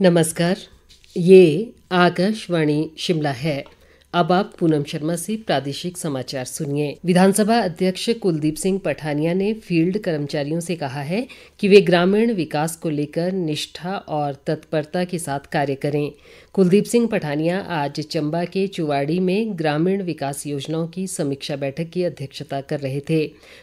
नमस्कार। ये आकाशवाणी शिमला है। अब आप पूनम शर्मा से प्रादेशिक समाचार सुनिए। विधानसभा अध्यक्ष कुलदीप सिंह पठानिया ने फील्ड कर्मचारियों से कहा है कि वे ग्रामीण विकास को लेकर निष्ठा और तत्परता के साथ कार्य करें। कुलदीप सिंह पठानिया आज चंबा के चुवाड़ी में ग्रामीण विकास योजनाओं की समीक्षा बैठक की अध्यक्षता कर रहे थे।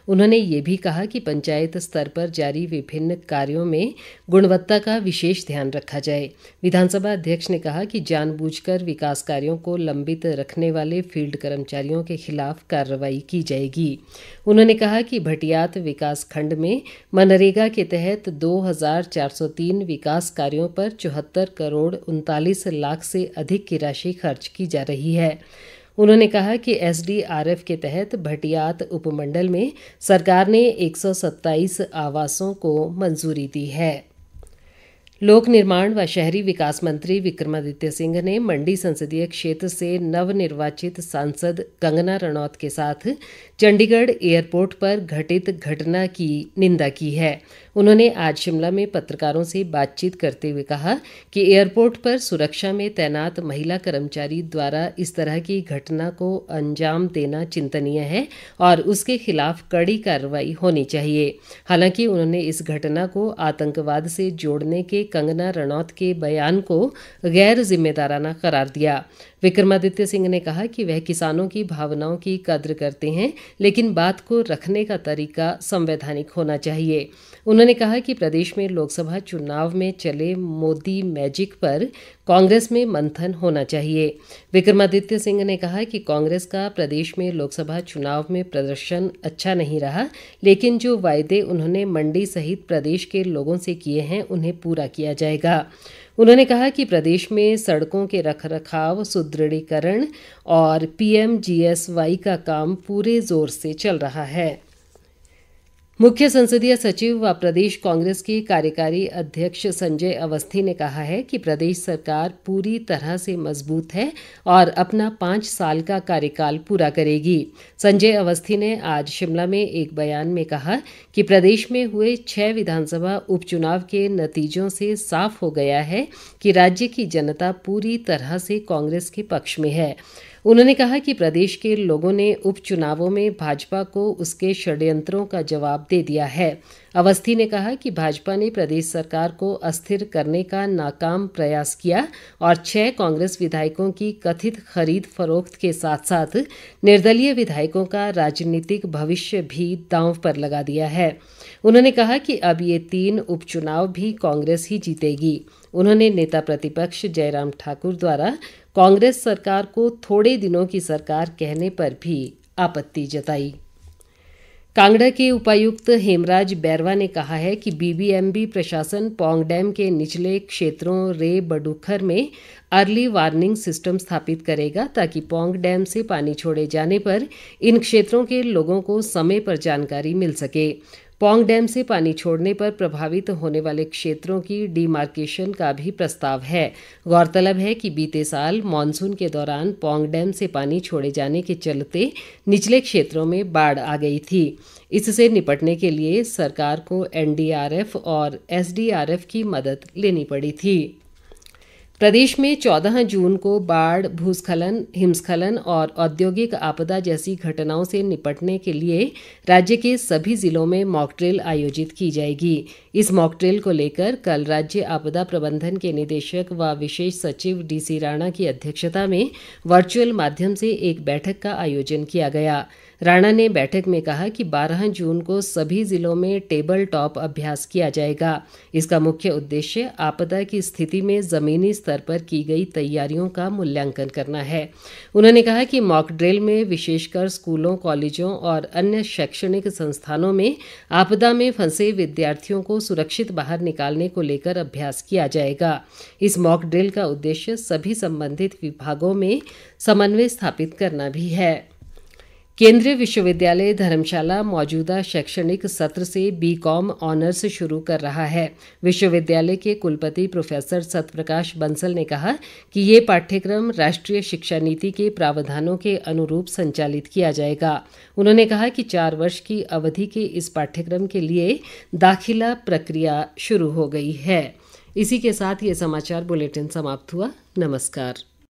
उन्होंने ये भी कहा कि पंचायत स्तर पर जारी विभिन्न कार्यों में गुणवत्ता का विशेष ध्यान रखा जाए। विधानसभा अध्यक्ष ने कहा कि जानबूझकर विकास कार्यों को लंबित रखने वाले फील्ड कर्मचारियों के खिलाफ कार्रवाई की जाएगी। उन्होंने कहा कि भटियात विकास खंड में मनरेगा के तहत 2403 विकास कार्यों पर 74 करोड़ 39 लाख से अधिक की राशि खर्च की जा रही है। उन्होंने कहा कि एसडीआरएफ के तहत भटियात उपमंडल में सरकार ने 127 आवासों को मंजूरी दी है। लोक निर्माण व शहरी विकास मंत्री विक्रमादित्य सिंह ने मंडी संसदीय क्षेत्र से नवनिर्वाचित सांसद कंगना रणौत के साथ चंडीगढ़ एयरपोर्ट पर घटित घटना की निंदा की है। उन्होंने आज शिमला में पत्रकारों से बातचीत करते हुए कहा कि एयरपोर्ट पर सुरक्षा में तैनात महिला कर्मचारी द्वारा इस तरह की घटना को अंजाम देना चिंतनीय है और उसके खिलाफ कड़ी कार्रवाई होनी चाहिए। हालांकि उन्होंने इस घटना को आतंकवाद से जोड़ने के कंगना रणौत के बयान को गैर जिम्मेदाराना करार दिया। विक्रमादित्य सिंह ने कहा कि वह किसानों की भावनाओं की कद्र करते हैं, लेकिन बात को रखने का तरीका संवैधानिक होना चाहिए। उन्होंने कहा कि प्रदेश में लोकसभा चुनाव में चले मोदी मैजिक पर कांग्रेस में मंथन होना चाहिए। विक्रमादित्य सिंह ने कहा कि कांग्रेस का प्रदेश में लोकसभा चुनाव में प्रदर्शन अच्छा नहीं रहा, लेकिन जो वायदे उन्होंने मंडी सहित प्रदेश के लोगों से किए हैं उन्हें पूरा किया जाएगा। उन्होंने कहा कि प्रदेश में सड़कों के रखरखाव, सुदृढ़ीकरण और पीएमजीएसवाई का काम पूरे जोर से चल रहा है। मुख्य संसदीय सचिव व प्रदेश कांग्रेस के कार्यकारी अध्यक्ष संजय अवस्थी ने कहा है कि प्रदेश सरकार पूरी तरह से मजबूत है और अपना 5 साल का कार्यकाल पूरा करेगी। संजय अवस्थी ने आज शिमला में एक बयान में कहा कि प्रदेश में हुए 6 विधानसभा उपचुनाव के नतीजों से साफ हो गया है कि राज्य की जनता पूरी तरह से कांग्रेस के पक्ष में है। उन्होंने कहा कि प्रदेश के लोगों ने उपचुनावों में भाजपा को उसके षड्यंत्रों का जवाब दे दिया है। अवस्थी ने कहा कि भाजपा ने प्रदेश सरकार को अस्थिर करने का नाकाम प्रयास किया और 6 कांग्रेस विधायकों की कथित खरीद फरोख्त के साथ साथ निर्दलीय विधायकों का राजनीतिक भविष्य भी दांव पर लगा दिया है। उन्होंने कहा कि अब ये 3 उपचुनाव भी कांग्रेस ही जीतेगी। उन्होंने नेता प्रतिपक्ष जयराम ठाकुर द्वारा कांग्रेस सरकार को थोड़े दिनों की सरकार कहने पर भी आपत्ति जताई। कांगड़ा के उपायुक्त हेमराज बैरवा ने कहा है कि बीबीएमबी प्रशासन पौंग डैम के निचले क्षेत्रों रे बडूखर में अर्ली वार्निंग सिस्टम स्थापित करेगा ताकि पौंग डैम से पानी छोड़े जाने पर इन क्षेत्रों के लोगों को समय पर जानकारी मिल सके। पौंग डैम से पानी छोड़ने पर प्रभावित होने वाले क्षेत्रों की डिमार्केशन का भी प्रस्ताव है। गौरतलब है कि बीते साल मानसून के दौरान पौंग डैम से पानी छोड़े जाने के चलते निचले क्षेत्रों में बाढ़ आ गई थी। इससे निपटने के लिए सरकार को एनडीआरएफ और एसडीआरएफ की मदद लेनी पड़ी थी। प्रदेश में 14 जून को बाढ़, भूस्खलन, हिमस्खलन और औद्योगिक आपदा जैसी घटनाओं से निपटने के लिए राज्य के सभी जिलों में मॉक ड्रिल आयोजित की जाएगी। इस मॉक ड्रिल को लेकर कल राज्य आपदा प्रबंधन के निदेशक व विशेष सचिव डीसी राणा की अध्यक्षता में वर्चुअल माध्यम से एक बैठक का आयोजन किया गया। राणा ने बैठक में कहा कि 12 जून को सभी जिलों में टेबल टॉप अभ्यास किया जाएगा। इसका मुख्य उद्देश्य आपदा की स्थिति में ज़मीनी स्तर पर की गई तैयारियों का मूल्यांकन करना है। उन्होंने कहा कि मॉक ड्रिल में विशेषकर स्कूलों, कॉलेजों और अन्य शैक्षणिक संस्थानों में आपदा में फंसे विद्यार्थियों को सुरक्षित बाहर निकालने को लेकर अभ्यास किया जाएगा। इस मॉक ड्रिल का उद्देश्य सभी संबंधित विभागों में समन्वय स्थापित करना भी है। केंद्रीय विश्वविद्यालय धर्मशाला मौजूदा शैक्षणिक सत्र से बीकॉम ऑनर्स शुरू कर रहा है। विश्वविद्यालय के कुलपति प्रोफेसर सतप्रकाश बंसल ने कहा कि ये पाठ्यक्रम राष्ट्रीय शिक्षा नीति के प्रावधानों के अनुरूप संचालित किया जाएगा। उन्होंने कहा कि 4 वर्ष की अवधि के इस पाठ्यक्रम के लिए दाखिला प्रक्रिया शुरू हो गई है। इसी के साथ ये समाचार बुलेटिन समाप्त हुआ। नमस्कार।